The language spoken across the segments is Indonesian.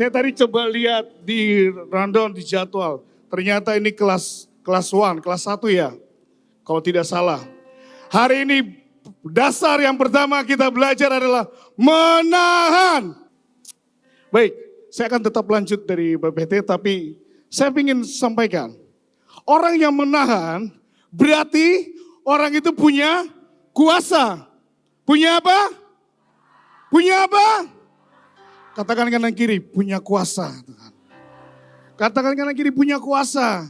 Saya tadi coba lihat di rundown di jadwal. Ternyata ini kelas 1, kelas 1 ya. Kalau tidak salah. Hari ini dasar yang pertama kita belajar adalah menahan. Baik, saya akan tetap lanjut dari BPT tapi saya ingin sampaikan. Orang yang menahan berarti orang itu punya kuasa. Punya apa? Punya apa? Katakan kanan kiri, punya kuasa. Katakan kanan kiri, punya kuasa.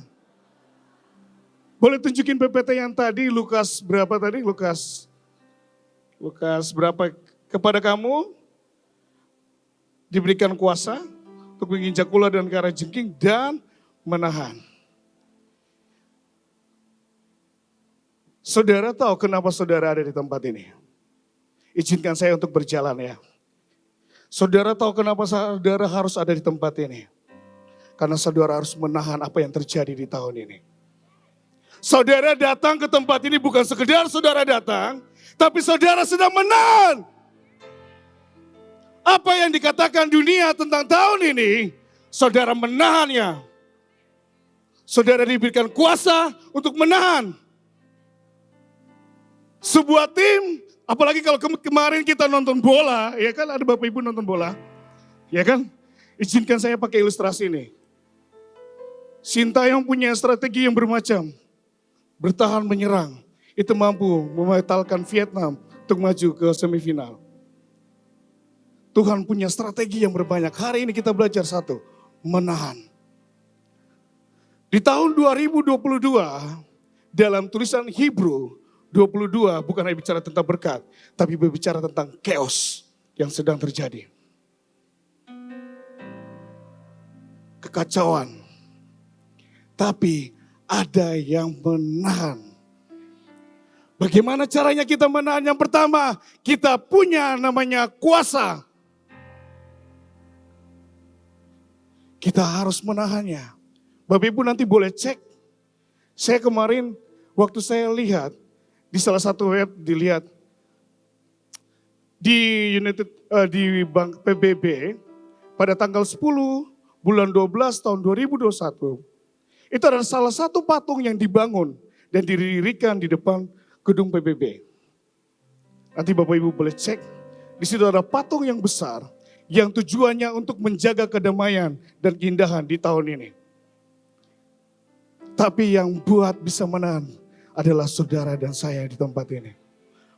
Boleh tunjukin PPT yang tadi, Lukas berapa tadi? Lukas berapa? Kepada kamu diberikan kuasa untuk menginjak ular dan ke arah jengking dan menahan. Saudara tahu kenapa saudara ada di tempat ini? Izinkan saya untuk berjalan ya. Saudara tahu kenapa saudara harus ada di tempat ini? Karena saudara harus menahan apa yang terjadi di tahun ini. Saudara datang ke tempat ini bukan sekedar saudara datang, tapi saudara sedang menahan. Apa yang dikatakan dunia tentang tahun ini, saudara menahannya. Saudara diberikan kuasa untuk menahan. Sebuah tim, apalagi kalau kemarin kita nonton bola, ya kan ada Bapak Ibu nonton bola, ya kan? Izinkan saya pakai ilustrasi ini. Sintayong punya strategi yang bermacam, bertahan menyerang, itu mampu membatalkan Vietnam untuk maju ke semifinal. Tuhan punya strategi yang berbanyak. Hari ini kita belajar satu, menahan. Di tahun 2022, dalam tulisan Hebrew 22 bukan hanya bicara tentang berkat, tapi berbicara tentang chaos yang sedang terjadi. Kekacauan. Tapi ada yang menahan. Bagaimana caranya kita menahan? Yang pertama, kita punya namanya kuasa. Kita harus menahannya. Bapak Ibu nanti boleh cek. Saya kemarin waktu saya lihat, di salah satu web dilihat di Bank PBB pada tanggal 10 bulan 12 tahun 2021. Itu adalah salah satu patung yang dibangun dan didirikan di depan gedung PBB. Nanti Bapak Ibu boleh cek. Di situ ada patung yang besar yang tujuannya untuk menjaga kedamaian dan keindahan di tahun ini. Tapi yang buat bisa menahan adalah saudara dan saya di tempat ini.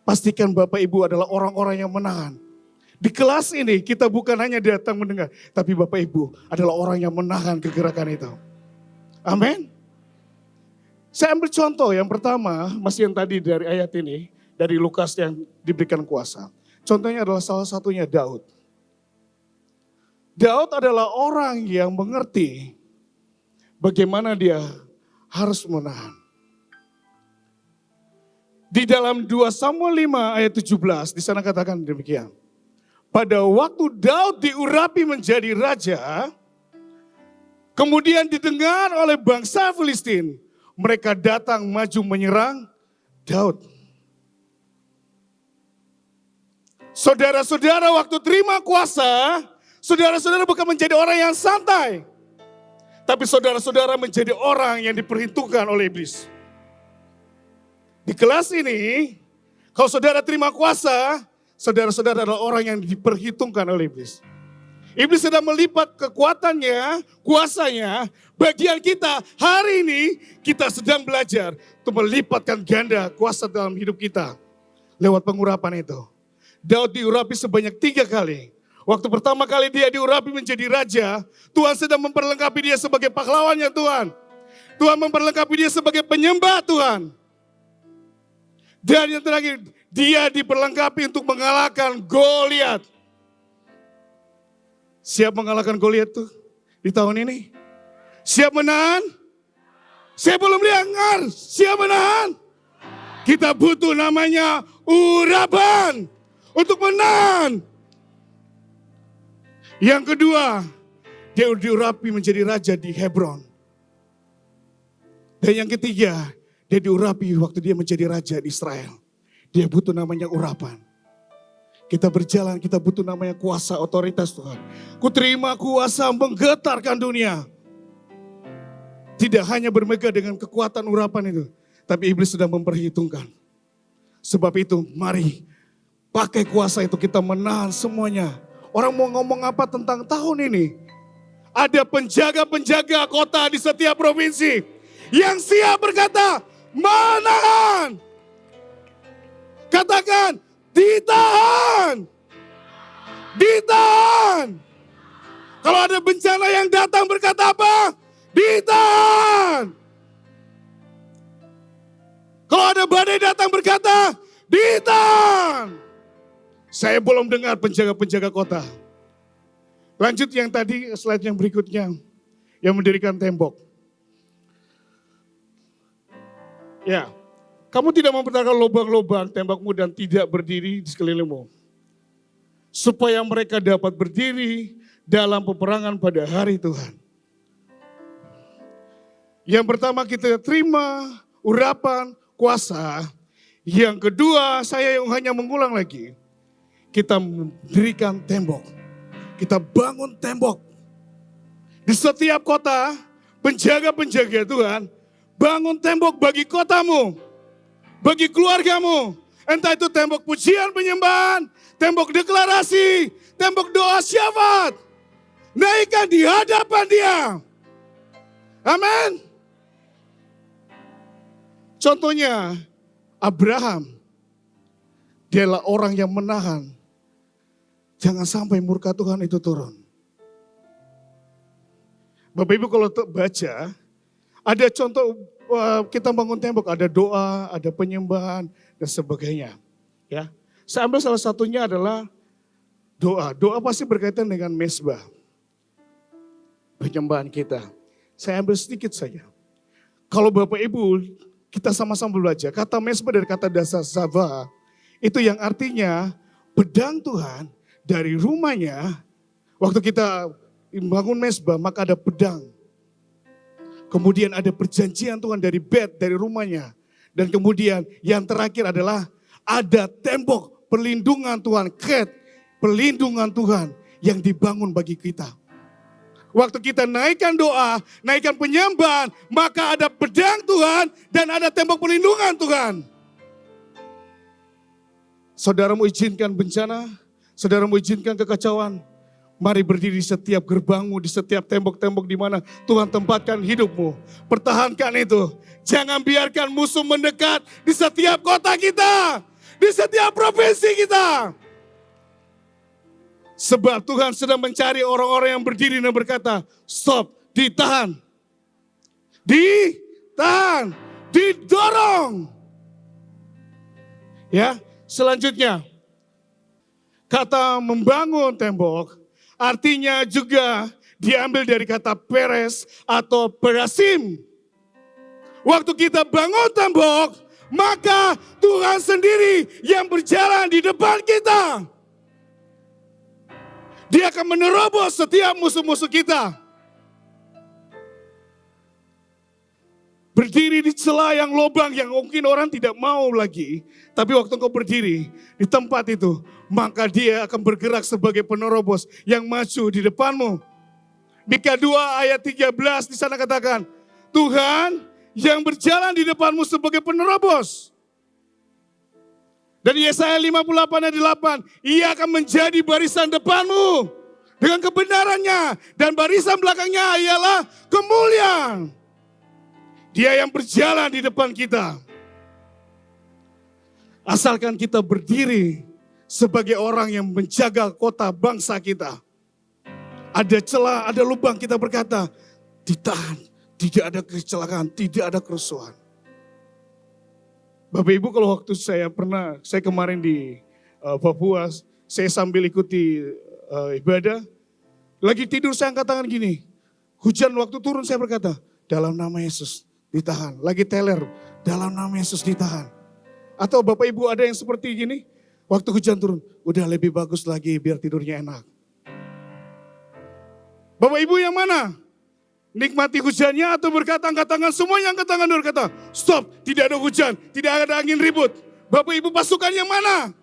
Pastikan Bapak Ibu adalah orang-orang yang menahan. Di kelas ini kita bukan hanya datang mendengar, tapi Bapak Ibu adalah orang yang menahan kegerakan itu. Amin. Saya ambil contoh yang pertama, masih yang tadi dari ayat ini, dari Lukas yang diberikan kuasa. Contohnya adalah salah satunya Daud. Daud adalah orang yang mengerti bagaimana dia harus menahan. Di dalam 2 Samuel 5 ayat 17, di sana katakan demikian. Pada waktu Daud diurapi menjadi raja, kemudian didengar oleh bangsa Filistin, mereka datang maju menyerang Daud. Saudara-saudara waktu terima kuasa, saudara-saudara bukan menjadi orang yang santai. Tapi saudara-saudara menjadi orang yang diperhitungkan oleh iblis. Di kelas ini, kalau saudara terima kuasa, saudara-saudara adalah orang yang diperhitungkan oleh iblis. Iblis sedang melipat kekuatannya, kuasanya. Bagian kita hari ini kita sedang belajar untuk melipatkan ganda kuasa dalam hidup kita. Lewat pengurapan itu. Daud diurapi sebanyak 3 kali. Waktu pertama kali dia diurapi menjadi raja, Tuhan sedang memperlengkapi dia sebagai pahlawannya Tuhan. Tuhan memperlengkapi dia sebagai penyembah Tuhan. Dan yang terakhir, dia diperlengkapi untuk mengalahkan Goliat. Siap mengalahkan Goliat tuh di tahun ini? Siap menahan? Saya belum lihat, siap menahan? Kita butuh namanya urapan untuk menahan. Yang kedua, dia diurapi menjadi raja di Hebron. Dan yang ketiga, dia diurapi waktu dia menjadi raja di Israel. Dia butuh namanya urapan. Kita berjalan, kita butuh namanya kuasa otoritas Tuhan. Ku terima kuasa menggetarkan dunia. Tidak hanya bermegah dengan kekuatan urapan itu, tapi iblis sudah memperhitungkan. Sebab itu mari pakai kuasa itu kita menahan semuanya. Orang mau ngomong apa tentang tahun ini? Ada penjaga-penjaga kota di setiap provinsi yang siap berkata, menahan. Katakan, ditahan. Ditahan. Kalau ada bencana yang datang berkata apa? Ditahan. Kalau ada badai datang berkata, ditahan. Saya belum dengar penjaga-penjaga kota. Lanjut yang tadi, slide yang berikutnya. Yang mendirikan tembok. Ya, kamu tidak mempertahankan lubang-lubang tembokmu dan tidak berdiri di sekelilingmu. Supaya mereka dapat berdiri dalam peperangan pada hari Tuhan. Yang pertama kita terima urapan kuasa. Yang kedua saya yang hanya mengulang lagi. Kita mendirikan tembok. Kita bangun tembok. Di setiap kota, penjaga-penjaga Tuhan, bangun tembok bagi kotamu, bagi keluargamu. Entah itu tembok pujian penyembahan, tembok deklarasi, tembok doa syafaat. Naikkan di hadapan Dia. Amin. Contohnya, Abraham. Dialah orang yang menahan. Jangan sampai murka Tuhan itu turun. Bapak Ibu kalau baca, ada contoh kita bangun tembok, ada doa, ada penyembahan, dan sebagainya. Ya, saya ambil salah satunya adalah doa. Doa pasti berkaitan dengan mezbah. Penyembahan kita. Saya ambil sedikit saja. Kalau Bapak Ibu, kita sama-sama belajar. Kata mezbah dari kata dasar zava, itu yang artinya pedang Tuhan dari rumahnya. Waktu kita bangun mezbah, maka ada pedang. Kemudian ada perjanjian Tuhan dari bed, dari rumahnya. Dan kemudian yang terakhir adalah ada tembok perlindungan Tuhan, ket, perlindungan Tuhan yang dibangun bagi kita. Waktu kita naikkan doa, naikkan penyembahan, maka ada pedang Tuhan dan ada tembok perlindungan Tuhan. Saudaramu izinkan bencana, saudaramu izinkan kekacauan, mari berdiri di setiap gerbangmu, di setiap tembok-tembok di mana Tuhan tempatkan hidupmu. Pertahankan itu. Jangan biarkan musuh mendekat di setiap kota kita, di setiap provinsi kita. Sebab Tuhan sedang mencari orang-orang yang berdiri dan berkata, stop, ditahan. Ditahan, didorong. Ya, selanjutnya. Kata membangun tembok, artinya juga diambil dari kata peres atau perasim. Waktu kita bangun tembok, maka Tuhan sendiri yang berjalan di depan kita. Dia akan menerobos setiap musuh-musuh kita. Berdiri di celah yang lubang yang mungkin orang tidak mau lagi. Tapi waktu engkau berdiri di tempat itu, maka dia akan bergerak sebagai penerobos yang maju di depanmu. Mika 2 ayat 13 di sana katakan, Tuhan yang berjalan di depanmu sebagai penerobos. Dan Yesaya 58 ayat 8, Ia akan menjadi barisan depanmu dengan kebenarannya. Dan barisan belakangnya ialah kemuliaan. Dia yang berjalan di depan kita. Asalkan kita berdiri sebagai orang yang menjaga kota bangsa kita. Ada celah, ada lubang, kita berkata, ditahan, tidak ada kecelakaan, tidak ada kerusuhan. Bapak Ibu kalau waktu saya kemarin di Papua, saya sambil ikuti ibadah, lagi tidur saya angkat tangan gini, hujan waktu turun saya berkata, dalam nama Yesus ditahan. Lagi teler, dalam nama Yesus ditahan. Atau Bapak Ibu ada yang seperti gini, waktu hujan turun, udah lebih bagus lagi biar tidurnya enak. Bapak Ibu yang mana? Nikmati hujannya atau berkata angkat tangan, semua yang angkat tangan berkata, stop, tidak ada hujan, tidak ada angin ribut. Bapak Ibu pasukan yang mana?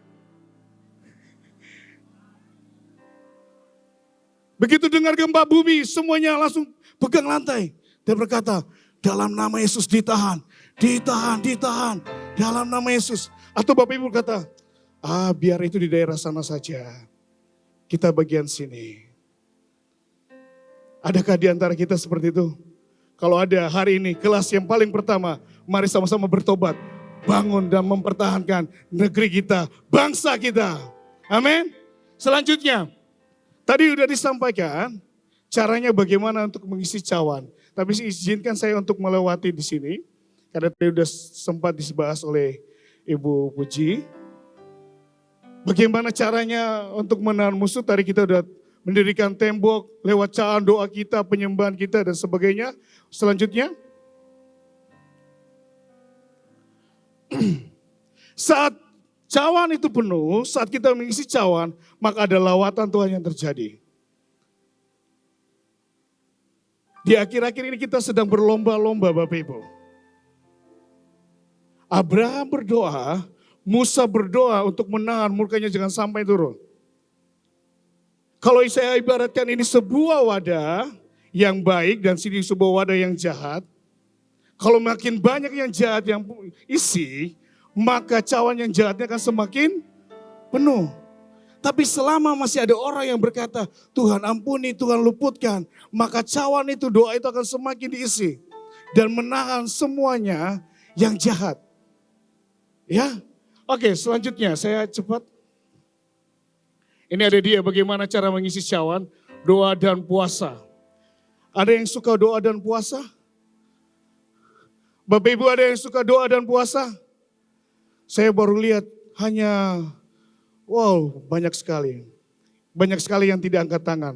Begitu dengar gempa bumi, semuanya langsung pegang lantai. Dan berkata, dalam nama Yesus ditahan, ditahan, ditahan. Dalam nama Yesus. Atau Bapak Ibu berkata, biar itu di daerah sana saja. Kita bagian sini. Adakah di antara kita seperti itu? Kalau ada hari ini, kelas yang paling pertama, mari sama-sama bertobat. Bangun dan mempertahankan negeri kita, bangsa kita. Amin. Selanjutnya, tadi sudah disampaikan caranya bagaimana untuk mengisi cawan. Tapi izinkan saya untuk melewati di sini. Karena tadi sudah sempat dibahas oleh Ibu Puji. Bagaimana caranya untuk menahan musuh, tadi kita sudah mendirikan tembok, lewat cawan doa kita, penyembahan kita dan sebagainya. Selanjutnya, saat cawan itu penuh, saat kita mengisi cawan, maka ada lawatan Tuhan yang terjadi. Di akhir-akhir ini kita sedang berlomba-lomba Bapak Ibu. Abraham berdoa, Musa berdoa untuk menahan murkanya jangan sampai turun. Kalau saya ibaratkan ini sebuah wadah yang baik dan sini sebuah wadah yang jahat. Kalau makin banyak yang jahat yang isi, maka cawan yang jahatnya akan semakin penuh. Tapi selama masih ada orang yang berkata, Tuhan ampuni, Tuhan luputkan, maka cawan itu, doa itu akan semakin diisi. Dan menahan semuanya yang jahat. Ya, oke, selanjutnya saya cepat. Ini ada dia bagaimana cara mengisi cawan, doa dan puasa. Ada yang suka doa dan puasa? Bapak Ibu ada yang suka doa dan puasa? Saya baru lihat hanya, banyak sekali. Banyak sekali yang tidak angkat tangan.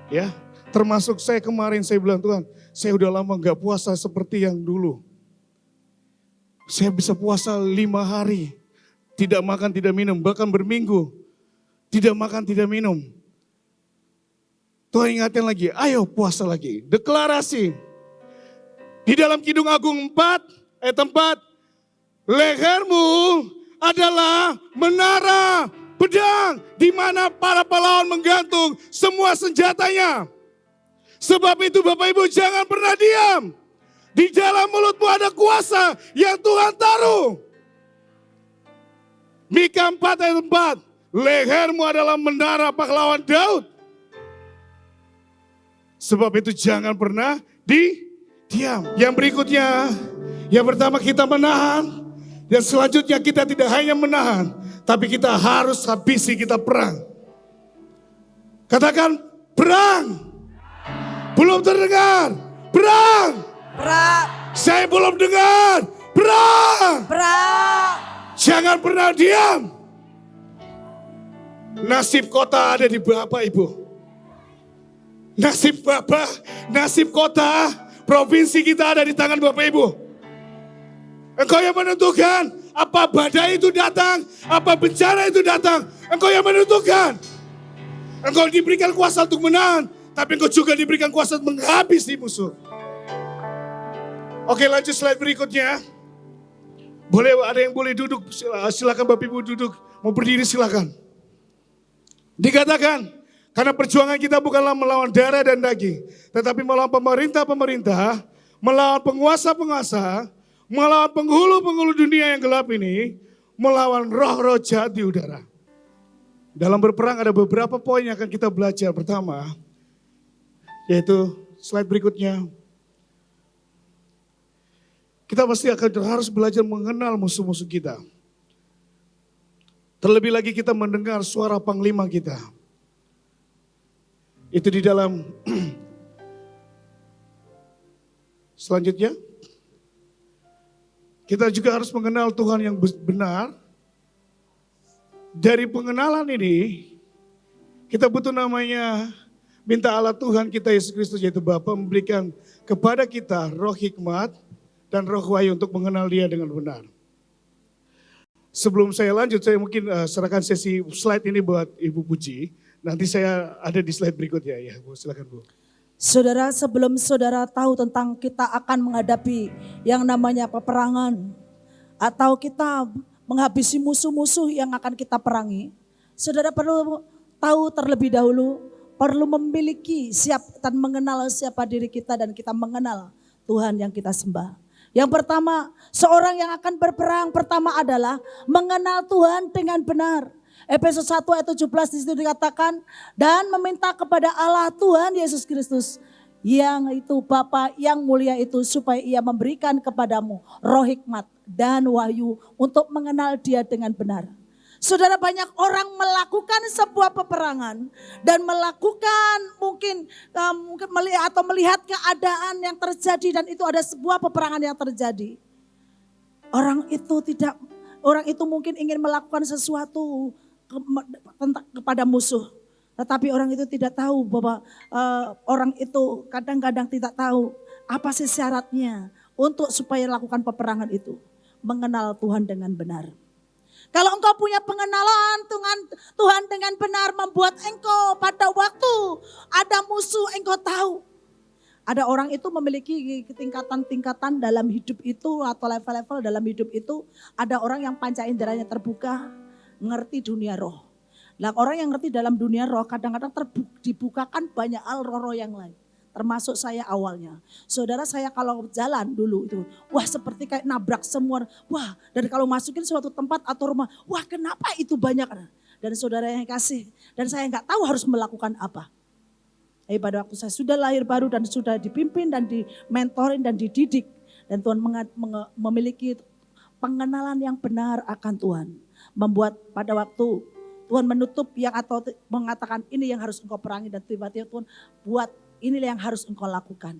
Ya, termasuk saya kemarin saya bilang Tuhan, saya udah lama gak puasa seperti yang dulu. Saya bisa puasa 5 hari, tidak makan, tidak minum, bahkan berminggu. Tidak makan, tidak minum. Tuhan ingatkan lagi, ayo puasa lagi. Deklarasi. Di dalam Kidung Agung 4, ayat 4. Lehermu adalah menara pedang. Di mana para pahlawan menggantung semua senjatanya. Sebab itu Bapak Ibu jangan pernah diam. Di dalam mulutmu ada kuasa yang Tuhan taruh. Mika 4 ayat 4. Lehermu adalah menara pahlawan Daud. Sebab itu jangan pernah diam. Yang berikutnya, yang pertama kita menahan. Dan selanjutnya kita tidak hanya menahan, tapi kita harus habisi, kita perang. Katakan perang. Belum terdengar. Perang. Perang. Saya belum dengar. Perang. Perang. Jangan pernah diam. Nasib kota ada di Bapak Ibu. Nasib Bapak, nasib kota, provinsi kita ada di tangan Bapak Ibu. Engkau yang menentukan apa badai itu datang, apa bencana itu datang. Engkau yang menentukan. Engkau diberikan kuasa untuk menahan, tapi engkau juga diberikan kuasa untuk menghabisi musuh. Oke, lanjut slide berikutnya. Boleh, ada yang boleh duduk, silakan Bapak Ibu duduk. Mau berdiri silakan. Dikatakan, karena perjuangan kita bukanlah melawan darah dan daging, tetapi melawan pemerintah-pemerintah, melawan penguasa-penguasa, melawan penghulu-penghulu dunia yang gelap ini, melawan roh-roh jahat di udara. Dalam berperang ada beberapa poin yang akan kita belajar. Pertama, yaitu slide berikutnya. Kita pasti harus belajar mengenal musuh-musuh kita. Terlebih lagi kita mendengar suara panglima kita. Itu di dalam selanjutnya. Kita juga harus mengenal Tuhan yang benar. Dari pengenalan ini, kita butuh namanya, minta Allah Tuhan kita Yesus Kristus yaitu Bapa memberikan kepada kita roh hikmat dan roh wahyu untuk mengenal Dia dengan benar. Sebelum saya lanjut, saya mungkin serahkan sesi slide ini buat Ibu Puji. Nanti saya ada di slide berikutnya ya, Bu. Silakan Bu. Saudara, sebelum saudara tahu tentang kita akan menghadapi yang namanya peperangan atau kita menghabisi musuh-musuh yang akan kita perangi, saudara perlu tahu terlebih dahulu perlu memiliki dan mengenal siapa diri kita dan kita mengenal Tuhan yang kita sembah. Yang pertama, seorang yang akan berperang pertama adalah mengenal Tuhan dengan benar. Efesus 1 ayat 17 di situ dikatakan, dan meminta kepada Allah Tuhan Yesus Kristus yang itu Bapa yang mulia itu, supaya ia memberikan kepadamu roh hikmat dan wahyu untuk mengenal Dia dengan benar. Saudara, banyak orang melakukan sebuah peperangan dan melakukan mungkin melihat keadaan yang terjadi, dan itu ada sebuah peperangan yang terjadi. Orang itu mungkin ingin melakukan sesuatu kepada musuh, tetapi orang itu tidak tahu bahwa orang itu kadang-kadang tidak tahu apa sih syaratnya untuk supaya lakukan peperangan itu, mengenal Tuhan dengan benar. Kalau engkau punya pengenalan Tuhan dengan benar, membuat engkau pada waktu ada musuh engkau tahu. Ada orang itu memiliki tingkatan-tingkatan dalam hidup itu atau level-level dalam hidup itu. Ada orang yang panca inderanya terbuka, ngerti dunia roh. Nah, orang yang ngerti dalam dunia roh kadang-kadang dibukakan banyak hal roh-roh yang lain. Termasuk saya awalnya. Saudara, saya kalau jalan dulu itu, wah seperti kayak nabrak semua. Wah, dan kalau masukin suatu tempat atau rumah, wah kenapa itu banyak. Dan saudara yang kasih, dan saya nggak tahu harus melakukan apa. Pada waktu saya sudah lahir baru dan sudah dipimpin dan dimentorin dan dididik. Dan Tuhan memiliki pengenalan yang benar akan Tuhan. Membuat pada waktu Tuhan menutup yang atau mengatakan ini yang harus engkau perangi, dan tiba-tiba Tuhan buat inilah yang harus engkau lakukan.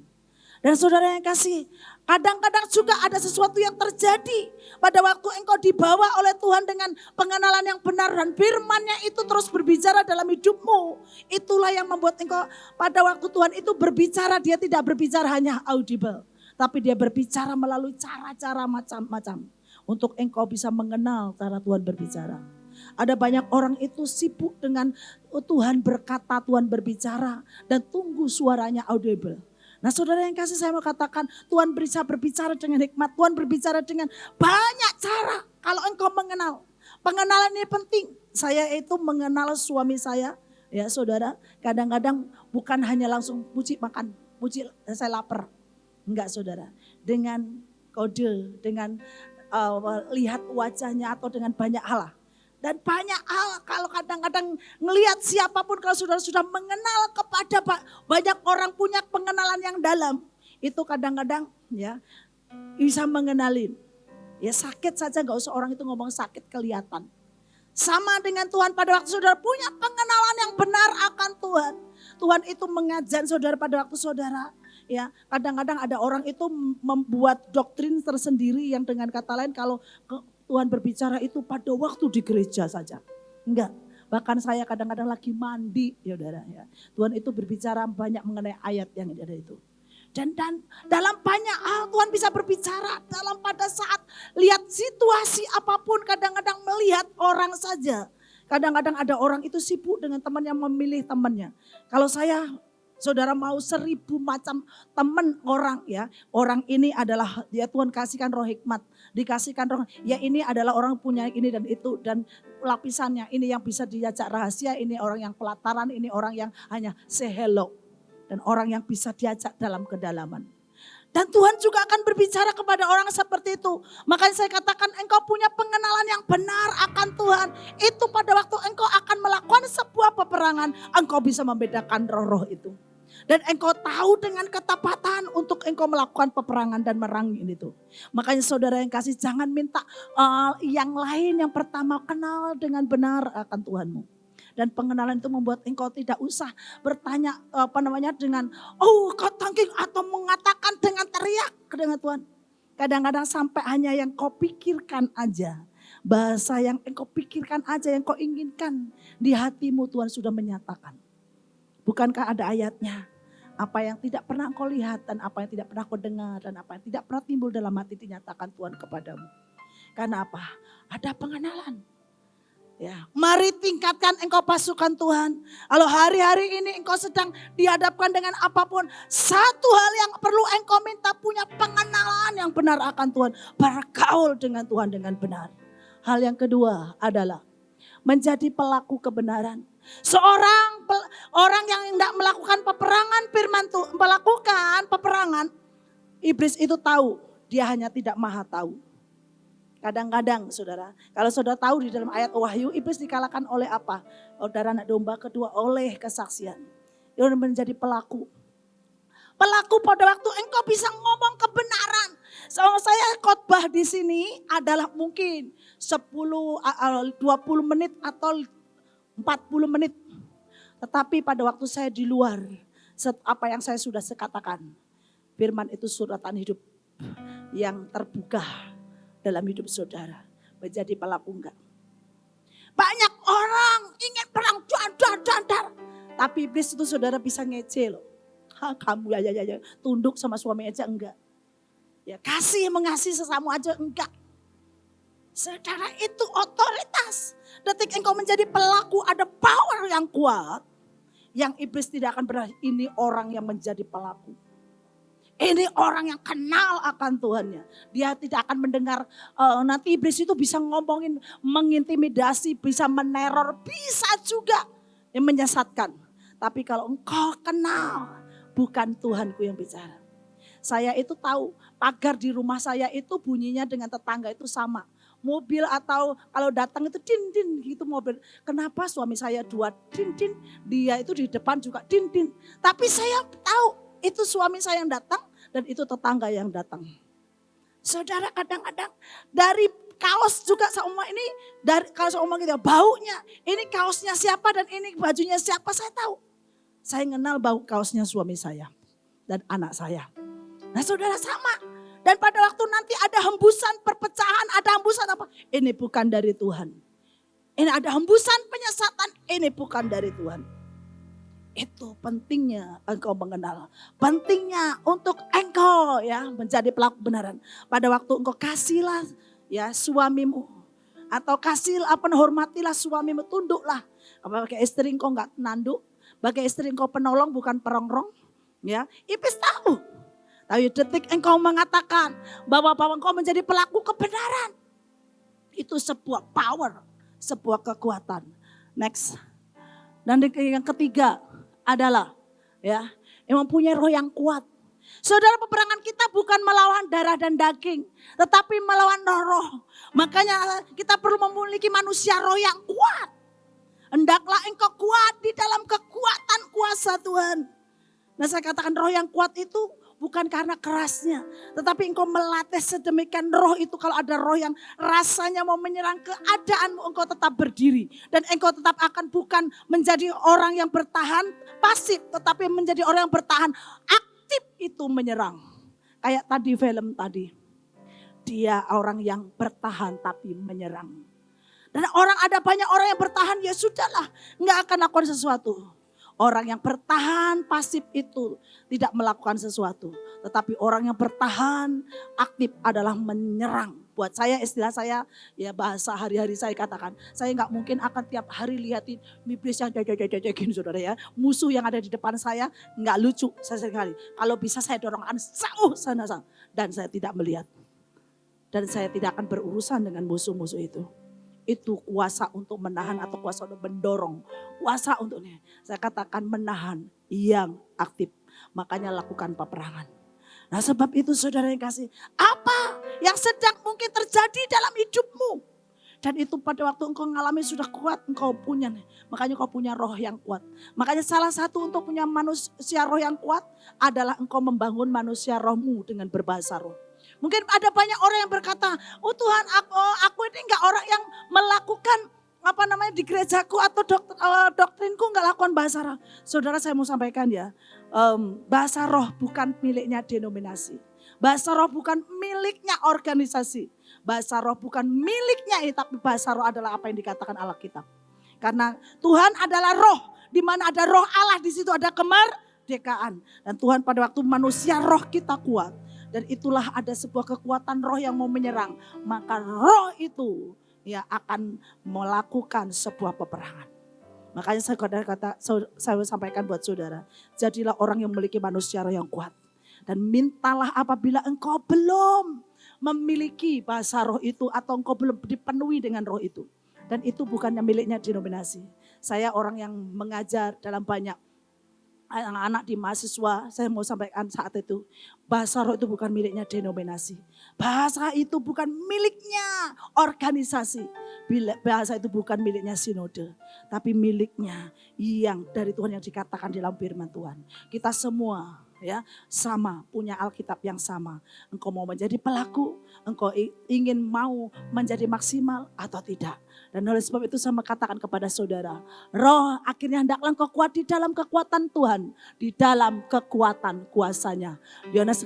Dan saudara yang kasih, kadang-kadang juga ada sesuatu yang terjadi pada waktu engkau dibawa oleh Tuhan dengan pengenalan yang benar dan firman-Nya itu terus berbicara dalam hidupmu. Itulah yang membuat engkau pada waktu Tuhan itu berbicara, Dia tidak berbicara hanya audible, tapi Dia berbicara melalui cara-cara macam-macam untuk engkau bisa mengenal cara Tuhan berbicara. Ada banyak orang itu sibuk dengan Tuhan berkata, Tuhan berbicara, dan tunggu suaranya audible. Nah saudara yang kasih, saya mau katakan Tuhan bisa berbicara dengan hikmat, Tuhan berbicara dengan banyak cara. Kalau engkau mengenal, pengenalan ini penting. Saya itu mengenal suami saya, ya saudara, kadang-kadang bukan hanya langsung puji makan, puji saya lapar. Enggak saudara, dengan kode, dengan lihat wajahnya atau dengan banyak hal. Dan banyak hal kalau kadang-kadang ngelihat siapapun, kalau saudara sudah mengenal kepada banyak orang punya pengenalan yang dalam. Itu kadang-kadang ya bisa mengenalin. Ya sakit saja gak usah orang itu ngomong sakit kelihatan. Sama dengan Tuhan pada waktu saudara punya pengenalan yang benar akan Tuhan. Tuhan itu mengajar saudara pada waktu saudara. Ya, kadang-kadang ada orang itu membuat doktrin tersendiri yang dengan kata lain kalau Tuhan berbicara itu pada waktu di gereja saja. Enggak. Bahkan saya kadang-kadang lagi mandi, ya saudara. Ya. Tuhan itu berbicara banyak mengenai ayat yang ada itu. Dan dalam banyak hal Tuhan bisa berbicara. Dalam pada saat lihat situasi apapun, kadang-kadang melihat orang saja. Kadang-kadang ada orang itu sibuk dengan teman yang memilih temannya. Kalau saya, saudara mau 1000 macam teman orang ya. Orang ini adalah dia Tuhan kasihkan roh hikmat. Dikasihkan roh, ya ini adalah orang punya ini dan itu. Dan lapisannya ini yang bisa diajak rahasia, ini orang yang pelataran, ini orang yang hanya say hello. Dan orang yang bisa diajak dalam kedalaman. Dan Tuhan juga akan berbicara kepada orang seperti itu. Makanya saya katakan engkau punya pengenalan yang benar akan Tuhan. Itu pada waktu engkau akan melakukan sebuah peperangan, engkau bisa membedakan roh-roh itu. Dan engkau tahu dengan ketepatan untuk engkau melakukan peperangan dan merangin itu. Makanya saudara yang kasih, jangan minta yang lain. Yang pertama, kenal dengan benar akan Tuhanmu. Dan pengenalan itu membuat engkau tidak usah bertanya dengan kau tangking atau mengatakan dengan teriak dengan Tuhan. Kadang-kadang sampai hanya yang kau pikirkan aja. Bahasa yang engkau pikirkan aja, yang kau inginkan di hatimu Tuhan sudah menyatakan. Bukankah ada ayatnya? Apa yang tidak pernah kau lihat dan apa yang tidak pernah kau dengar dan apa yang tidak pernah timbul dalam hati dinyatakan Tuhan kepadamu. Karena apa? Ada pengenalan. Ya, mari tingkatkan engkau pasukan Tuhan. Kalau hari-hari ini engkau sedang dihadapkan dengan apapun, satu hal yang perlu engkau minta, punya pengenalan yang benar akan Tuhan. Bergaul dengan Tuhan dengan benar. Hal yang kedua adalah menjadi pelaku kebenaran. Orang yang tidak melakukan peperangan, firman Tuhan melakukan peperangan, iblis itu tahu, dia hanya tidak maha tahu. Kadang-kadang saudara, kalau saudara tahu di dalam ayat Wahyu, iblis dikalahkan oleh apa? Darah anak domba, kedua oleh kesaksian. Dia menjadi pelaku. Pelaku pada waktu engkau bisa ngomong kebenaran. Saya khotbah di sini adalah mungkin 20 menit atau 40 menit. Tetapi pada waktu saya di luar, apa yang saya sudah katakan, firman itu suratan hidup yang terbuka dalam hidup saudara. Menjadi pelaku enggak. Banyak orang ingin perang dar. Tapi iblis itu saudara bisa ngece loh. Kamu ya, tunduk sama suami aja enggak. Ya kasih mengasihi sesama aja enggak. Saudara itu otoritas. Detik engkau menjadi pelaku ada power yang kuat. Yang iblis tidak akan pernah, ini orang yang menjadi pelaku. Ini orang yang kenal akan Tuhannya. Dia tidak akan mendengar nanti iblis itu bisa ngomongin, mengintimidasi, bisa meneror, bisa juga yang menyesatkan. Tapi kalau engkau kenal, bukan Tuhanku yang bicara. Saya itu tahu pagar di rumah saya itu bunyinya dengan tetangga itu sama. Mobil atau kalau datang itu din gitu mobil. Kenapa suami saya dua din, dia itu di depan juga din. Tapi saya tahu itu suami saya yang datang dan itu tetangga yang datang. Saudara kadang-kadang dari kaos juga sama ini, dari kalau saya omong gitu baunya, ini kaosnya siapa dan ini bajunya siapa saya tahu. Saya kenal bau kaosnya suami saya dan anak saya. Nah saudara sama. Dan pada waktu nanti ada hembusan perpecahan, ada hembusan apa? Ini bukan dari Tuhan. Ini ada hembusan penyesatan, ini bukan dari Tuhan. Itu pentingnya engkau mengenal. Pentingnya untuk engkau ya menjadi pelaku kebenaran. Pada waktu engkau kasihlah ya suamimu. Atau hormatilah suamimu, tunduklah. Bagi istri engkau enggak nanduk. Bagi istri engkau penolong bukan perongrong. Ya, iblis tahu. Tapi detik engkau mengatakan bahwa engkau menjadi pelaku kebenaran. Itu sebuah power, sebuah kekuatan. Next. Dan yang ketiga adalah ya, yang mempunyai roh yang kuat. Saudara, peperangan kita bukan melawan darah dan daging, tetapi melawan roh. Makanya kita perlu memiliki manusia roh yang kuat. Hendaklah engkau kuat di dalam kekuatan kuasa Tuhan. Nah, saya katakan roh yang kuat itu bukan karena kerasnya, tetapi engkau melatih sedemikian roh itu. Kalau ada roh yang rasanya mau menyerang keadaanmu, engkau tetap berdiri. Dan engkau tetap akan bukan menjadi orang yang bertahan pasif, tetapi menjadi orang yang bertahan aktif itu menyerang. Kayak tadi film tadi, dia orang yang bertahan tapi menyerang. Dan ada banyak orang yang bertahan, ya sudahlah, nggak akan lakukan sesuatu. Orang yang bertahan pasif itu tidak melakukan sesuatu. Tetapi orang yang bertahan aktif adalah menyerang. Buat saya, istilah saya, ya bahasa hari-hari saya katakan. Saya nggak mungkin akan tiap hari lihatin iblis yang gini saudara ya. Musuh yang ada di depan saya nggak lucu saya sekali. Kalau bisa saya dorongkan jauh sana. Dan saya tidak melihat. Dan saya tidak akan berurusan dengan musuh-musuh itu. Itu kuasa untuk menahan atau kuasa untuk mendorong. Kuasa untuknya. Saya katakan menahan yang aktif. Makanya lakukan peperangan. Nah sebab itu saudara yang kasih. Apa yang sedang mungkin terjadi dalam hidupmu. Dan itu pada waktu engkau mengalami sudah kuat. Engkau punya. Makanya engkau punya roh yang kuat. Makanya salah satu untuk punya manusia roh yang kuat. Adalah engkau membangun manusia rohmu dengan berbahasa roh. Mungkin ada banyak orang yang berkata, oh Tuhan aku ini enggak orang yang melakukan di gerejaku atau doktrinku enggak lakukan bahasa roh. Saudara saya mau sampaikan ya, bahasa roh bukan miliknya denominasi. Bahasa roh bukan miliknya organisasi. Bahasa roh bukan miliknya tapi bahasa roh adalah apa yang dikatakan Alkitab. Karena Tuhan adalah roh, di mana ada roh Allah di situ ada kemerdekaan. Dan Tuhan pada waktu manusia roh kita kuat. Dan itulah ada sebuah kekuatan roh yang mau menyerang. Maka roh itu ya akan melakukan sebuah peperangan. Makanya saya sampaikan buat saudara. Jadilah orang yang memiliki manusia roh yang kuat. Dan mintalah apabila engkau belum memiliki bahasa roh itu. Atau engkau belum dipenuhi dengan roh itu. Dan itu bukannya miliknya denominasi. Saya orang yang mengajar dalam banyak anak-anak di mahasiswa, saya mau sampaikan saat itu, bahasa roh itu bukan miliknya denominasi. Bahasa itu bukan miliknya organisasi. Bahasa itu bukan miliknya sinode, tapi miliknya yang dari Tuhan yang dikatakan dalam firman Tuhan. Kita semua ya sama, punya Alkitab yang sama. Engkau mau menjadi pelaku, engkau ingin mau menjadi maksimal atau tidak. Dan oleh sebab itu saya katakan kepada saudara, roh akhirnya hendaklah engkau kuat di dalam kekuatan Tuhan, di dalam kekuatan kuasanya. Yohanes,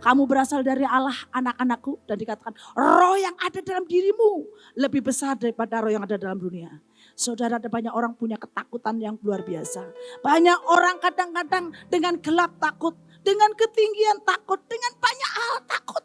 kamu berasal dari Allah anak-anakku, dan dikatakan roh yang ada dalam dirimu lebih besar daripada roh yang ada dalam dunia. Saudara, ada banyak orang punya ketakutan yang luar biasa. Banyak orang kadang-kadang dengan gelap takut, dengan ketinggian takut, dengan banyak hal takut.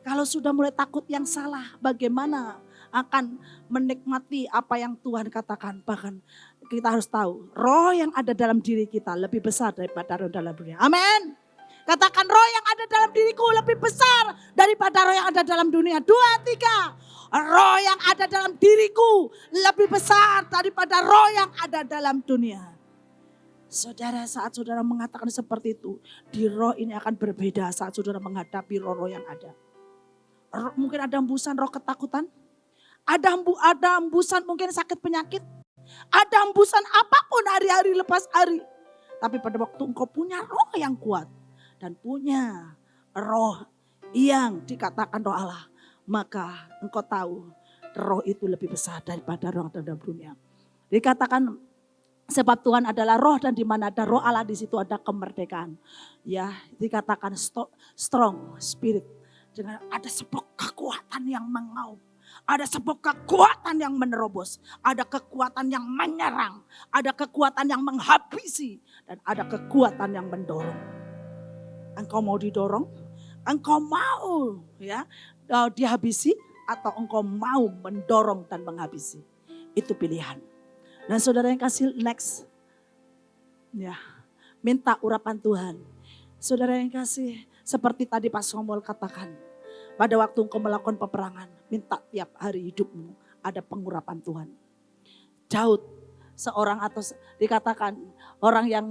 Kalau sudah mulai takut yang salah, bagaimana akan menikmati apa yang Tuhan katakan? Bahkan kita harus tahu, roh yang ada dalam diri kita lebih besar daripada roh dalam dunia. Amin. Katakan, roh yang ada dalam diriku lebih besar daripada roh yang ada dalam dunia. 2, 3. Roh yang ada dalam diriku lebih besar daripada roh yang ada dalam dunia. Saudara, saat saudara mengatakan seperti itu, di roh ini akan berbeda saat saudara menghadapi roh-roh yang ada. Mungkin ada hembusan roh ketakutan. Ada hembusan mungkin sakit penyakit. Ada hembusan apapun hari-hari lepas hari. Tapi pada waktu engkau punya roh yang kuat. Dan punya roh yang dikatakan roh Allah. Maka engkau tahu roh itu lebih besar daripada roh dalam dunia. Dikatakan sebab Tuhan adalah roh, dan di mana ada roh Allah di situ ada kemerdekaan. Ya, dikatakan strong spirit. Dengan ada sebuah kekuatan yang mengaum. Ada sebuah kekuatan yang menerobos. Ada kekuatan yang menyerang. Ada kekuatan yang menghabisi. Dan ada kekuatan yang mendorong. Engkau mau didorong? Engkau mau ya dihabisi? Atau engkau mau mendorong dan menghabisi? Itu pilihan. Nah saudara yang kasih next. Ya, minta urapan Tuhan. Saudara yang kasih, seperti tadi Pak Samuel katakan. Pada waktu engkau melakukan peperangan, minta tiap hari hidupmu ada pengurapan Tuhan. Daud seorang atau dikatakan orang yang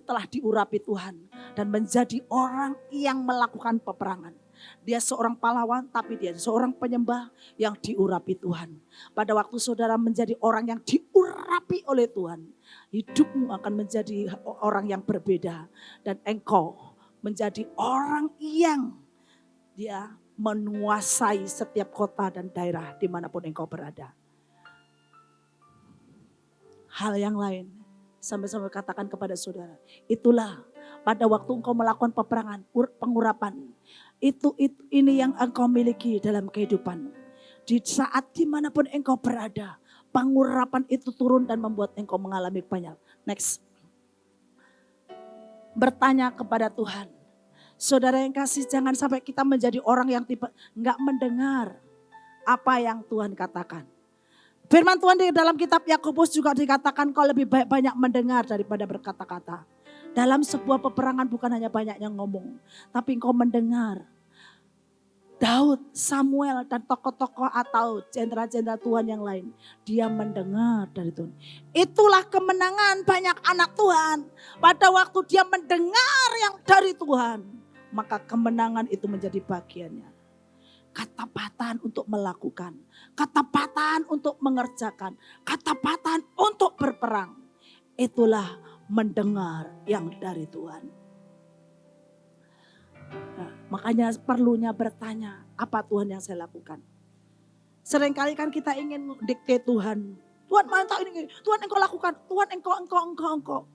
telah diurapi Tuhan. Dan menjadi orang yang melakukan peperangan. Dia seorang pahlawan tapi dia seorang penyembah yang diurapi Tuhan. Pada waktu saudara menjadi orang yang diurapi oleh Tuhan. Hidupmu akan menjadi orang yang berbeda. Dan engkau menjadi orang yang dia menguasai setiap kota dan daerah dimanapun engkau berada. Hal yang lain, sampai-sampai katakan kepada saudara, itulah pada waktu engkau melakukan peperangan, pengurapan. Ini yang engkau miliki dalam kehidupan. Di saat dimanapun engkau berada, pengurapan itu turun dan membuat engkau mengalami banyak. Next. Bertanya kepada Tuhan. Saudara yang kasih, jangan sampai kita menjadi orang yang nggak mendengar apa yang Tuhan katakan. Firman Tuhan di dalam kitab Yakobus juga dikatakan kau lebih baik banyak mendengar daripada berkata-kata. Dalam sebuah peperangan bukan hanya banyak yang ngomong, tapi engkau mendengar. Daud, Samuel dan tokoh-tokoh atau jenderal-jenderal Tuhan yang lain. Dia mendengar dari Tuhan. Itulah kemenangan banyak anak Tuhan. Pada waktu dia mendengar yang dari Tuhan. Maka kemenangan itu menjadi bagiannya. Ketepatan untuk melakukan. Ketepatan untuk mengerjakan. Ketepatan untuk berperang. Itulah mendengar yang dari Tuhan. Nah, makanya perlunya bertanya, apa Tuhan yang saya lakukan? Seringkali kan kita ingin dikte Tuhan. Tuhan mantap ini, Tuhan engkau lakukan, Tuhan engkau.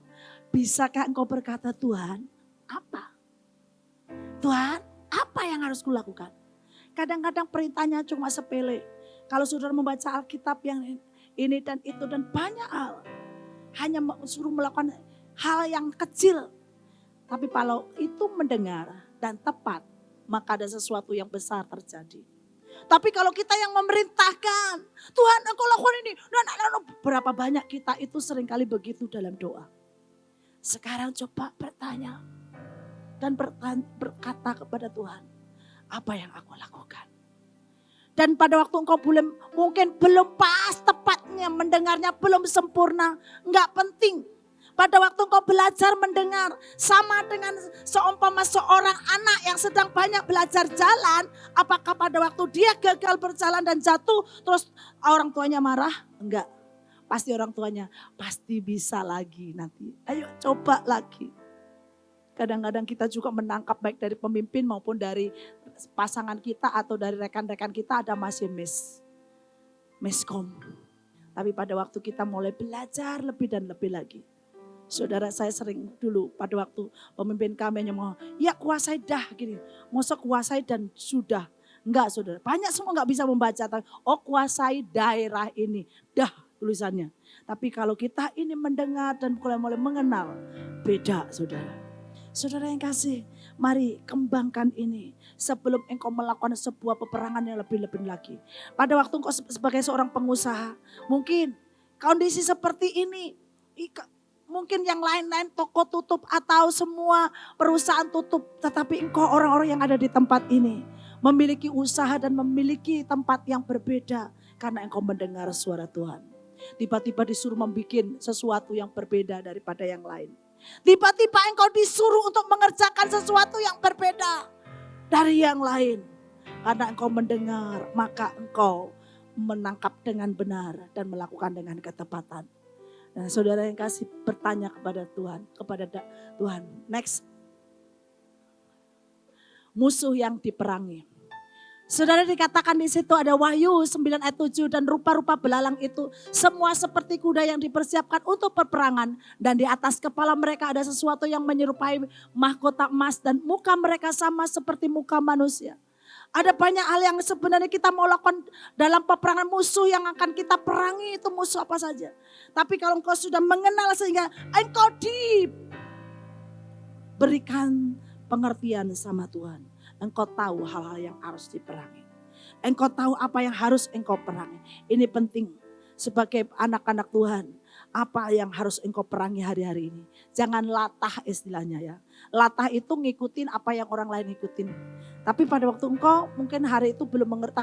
Bisakah engkau berkata, Tuhan apa? Tuhan apa yang harus kulakukan? Kadang-kadang perintahnya cuma sepele. Kalau saudara membaca Alkitab yang ini dan itu dan banyak hal. Hanya suruh melakukan hal yang kecil. Tapi kalau itu mendengar dan tepat, maka ada sesuatu yang besar terjadi. Tapi kalau kita yang memerintahkan, Tuhan engkau lakukan ini. Berapa banyak kita itu seringkali begitu dalam doa. Sekarang coba bertanya. Dan berkata kepada Tuhan, apa yang aku lakukan? Dan pada waktu engkau mungkin belum pas tepatnya mendengarnya, belum sempurna. Enggak penting. Pada waktu engkau belajar mendengar, sama dengan seumpama seorang anak yang sedang banyak belajar jalan, apakah pada waktu dia gagal berjalan dan jatuh, terus orang tuanya marah? Enggak. Pasti orang tuanya, pasti bisa lagi nanti. Ayo coba lagi. Kadang-kadang kita juga menangkap baik dari pemimpin maupun dari pasangan kita atau dari rekan-rekan kita ada masih miskom. Tapi pada waktu kita mulai belajar lebih dan lebih lagi. Saudara, saya sering dulu pada waktu pemimpin kami hanya mau, ya kuasai dah gini. Masa kuasai dan sudah. Enggak saudara, banyak semua enggak bisa membaca. Oh kuasai daerah ini, dah tulisannya. Tapi kalau kita ini mendengar dan mulai mengenal, beda saudara. Saudara yang kasih, mari kembangkan ini sebelum engkau melakukan sebuah peperangan yang lebih-lebih lagi. Pada waktu engkau sebagai seorang pengusaha, mungkin kondisi seperti ini, mungkin yang lain-lain toko tutup atau semua perusahaan tutup. Tetapi engkau orang-orang yang ada di tempat ini memiliki usaha dan memiliki tempat yang berbeda karena engkau mendengar suara Tuhan. Tiba-tiba disuruh membuat sesuatu yang berbeda daripada yang lain. Tiba-tiba engkau disuruh untuk mengerjakan sesuatu yang berbeda dari yang lain. Karena engkau mendengar, maka engkau menangkap dengan benar dan melakukan dengan ketepatan. Nah, saudara yang kasih bertanya kepada Tuhan, Tuhan, next. Musuh yang diperangi. Saudara dikatakan di situ ada Wahyu 9 ayat 7 dan rupa-rupa belalang itu semua seperti kuda yang dipersiapkan untuk peperangan dan di atas kepala mereka ada sesuatu yang menyerupai mahkota emas dan muka mereka sama seperti muka manusia. Ada banyak hal yang sebenarnya kita mau lakukan dalam peperangan. Musuh yang akan kita perangi itu musuh apa saja. Tapi kalau engkau sudah mengenal sehingga engkau diberikan pengertian sama Tuhan. Engkau tahu hal-hal yang harus diperangi. Engkau tahu apa yang harus engkau perangi. Ini penting sebagai anak-anak Tuhan. Apa yang harus engkau perangi hari-hari ini. Jangan latah istilahnya ya. Latah itu ngikutin apa yang orang lain ngikutin. Tapi pada waktu engkau mungkin hari itu belum mengerti.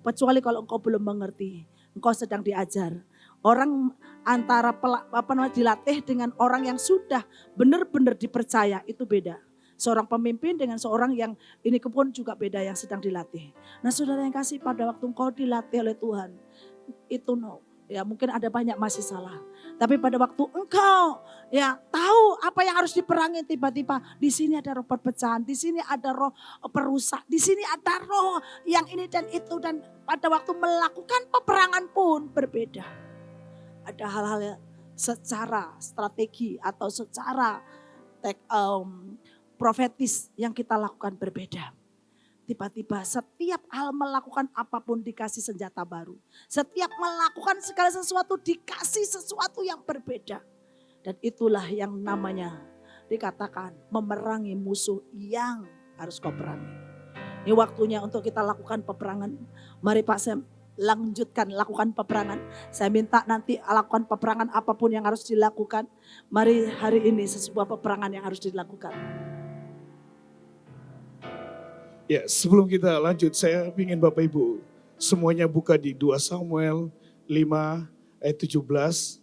Kecuali kalau engkau belum mengerti. Engkau sedang diajar. Orang antara dilatih dengan orang yang sudah benar-benar dipercaya itu beda. Seorang pemimpin dengan seorang yang ini pun juga beda yang sedang dilatih. Nah saudara yang kasih pada waktu engkau dilatih oleh Tuhan. Itu ya mungkin ada banyak masih salah. Tapi pada waktu engkau ya tahu apa yang harus diperangi tiba-tiba. Di sini ada roh perpecahan, di sini ada roh perusak, di sini ada roh yang ini dan itu. Dan pada waktu melakukan peperangan pun berbeda. Ada hal-hal secara strategi atau secara profetis yang kita lakukan berbeda. Tiba-tiba setiap hal melakukan apapun dikasih senjata baru. Setiap melakukan segala sesuatu dikasih sesuatu yang berbeda. Dan itulah yang namanya dikatakan memerangi musuh yang harus kau perangi. Ini waktunya untuk kita lakukan peperangan. Mari Pak Sam lanjutkan lakukan peperangan. Saya minta nanti lakukan peperangan apapun yang harus dilakukan. Mari hari ini sebuah peperangan yang harus dilakukan. Ya, sebelum kita lanjut, saya ingin Bapak Ibu semuanya buka di 2 Samuel 5 ayat 17.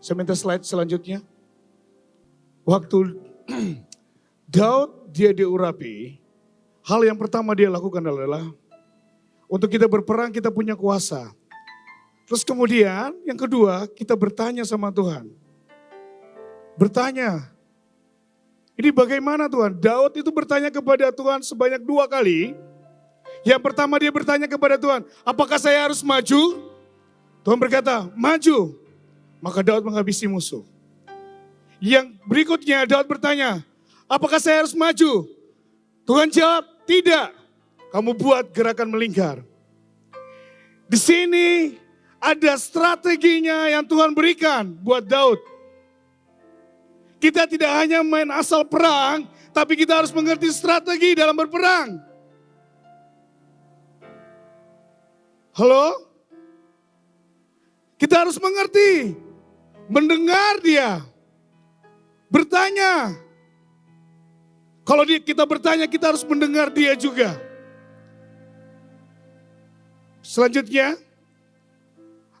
Saya minta slide selanjutnya. Waktu Daud dia diurapi, hal yang pertama dia lakukan adalah untuk kita berperang kita punya kuasa. Terus kemudian yang kedua kita bertanya sama Tuhan. Bertanya. Ini bagaimana Tuhan? Daud itu bertanya kepada Tuhan sebanyak 2 kali. Yang pertama dia bertanya kepada Tuhan, apakah saya harus maju? Tuhan berkata, maju. Maka Daud menghabisi musuh. Yang berikutnya Daud bertanya, apakah saya harus maju? Tuhan jawab, tidak. Kamu buat gerakan melingkar. Di sini ada strateginya yang Tuhan berikan buat Daud. Kita tidak hanya main asal perang, tapi kita harus mengerti strategi dalam berperang. Halo? Kita harus mengerti, mendengar dia, bertanya. Kalau kita bertanya, kita harus mendengar dia juga. Selanjutnya,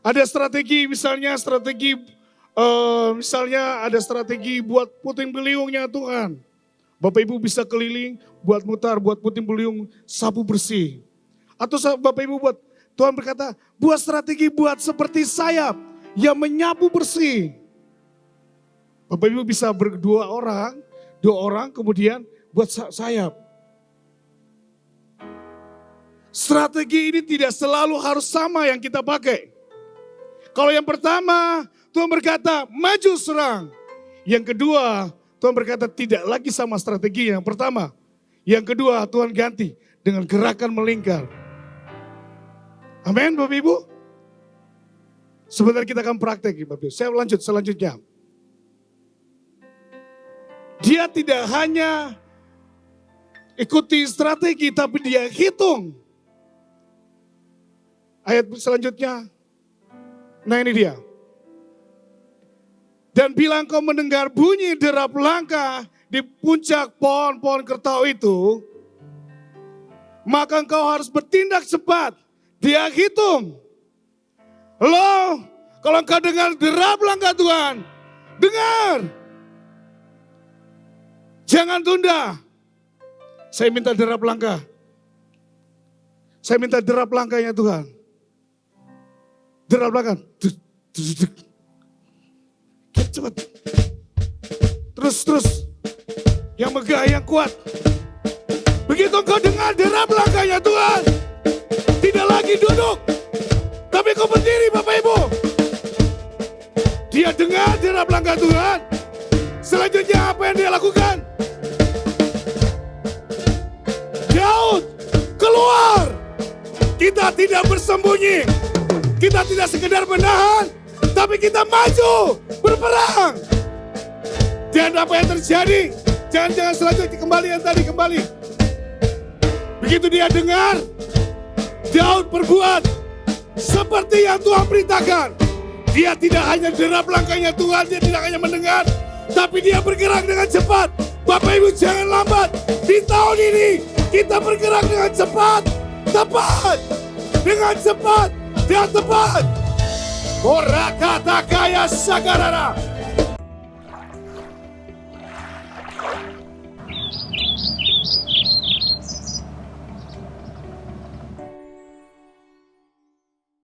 ada strategi misalnya ada strategi buat puting beliungnya Tuhan. Bapak Ibu bisa keliling, buat mutar, buat puting beliung, sapu bersih. Atau Bapak Ibu Tuhan berkata, buat strategi buat seperti sayap yang menyapu bersih. Bapak Ibu bisa berdua orang kemudian buat sayap. Strategi ini tidak selalu harus sama yang kita pakai. Kalau yang pertama, Tuhan berkata, maju serang. Yang kedua, Tuhan berkata tidak lagi sama strategi yang pertama. Yang kedua, Tuhan ganti dengan gerakan melingkar. Amin, Bapak Ibu. Sebentar kita akan praktek, Bapak Ibu. Saya lanjut selanjutnya. Dia tidak hanya ikuti strategi, tapi dia hitung. Ayat selanjutnya. Nah ini dia. Dan bila engkau mendengar bunyi derap langkah di puncak pohon-pohon kertau itu, maka engkau harus bertindak cepat. Dia hitung. Loh, kalau engkau dengar derap langkah Tuhan, dengar. Jangan tunda. Saya minta derap langkah. Saya minta derap langkahnya Tuhan. Derap langkah. Cepat. Terus. Yang megah, yang kuat. Begitu engkau dengar derap langkahnya Tuhan. Tidak lagi duduk. Tapi kau berdiri Bapak Ibu. Dia dengar derap langkah Tuhan. Selanjutnya apa yang dia lakukan? Daud keluar. Kita tidak bersembunyi. Kita tidak sekedar menahan. Tapi kita maju, berperang. Dan apa yang terjadi? Jangan selanjutnya kembali. Begitu dia dengar, Daud berbuat seperti yang Tuhan perintahkan. Dia tidak hanya derap langkahnya Tuhan, dia tidak hanya mendengar, tapi dia bergerak dengan cepat. Bapak Ibu jangan lambat. Di tahun ini kita bergerak dengan cepat, tepat, dengan cepat dan tepat. Ora kata kaya sagarara.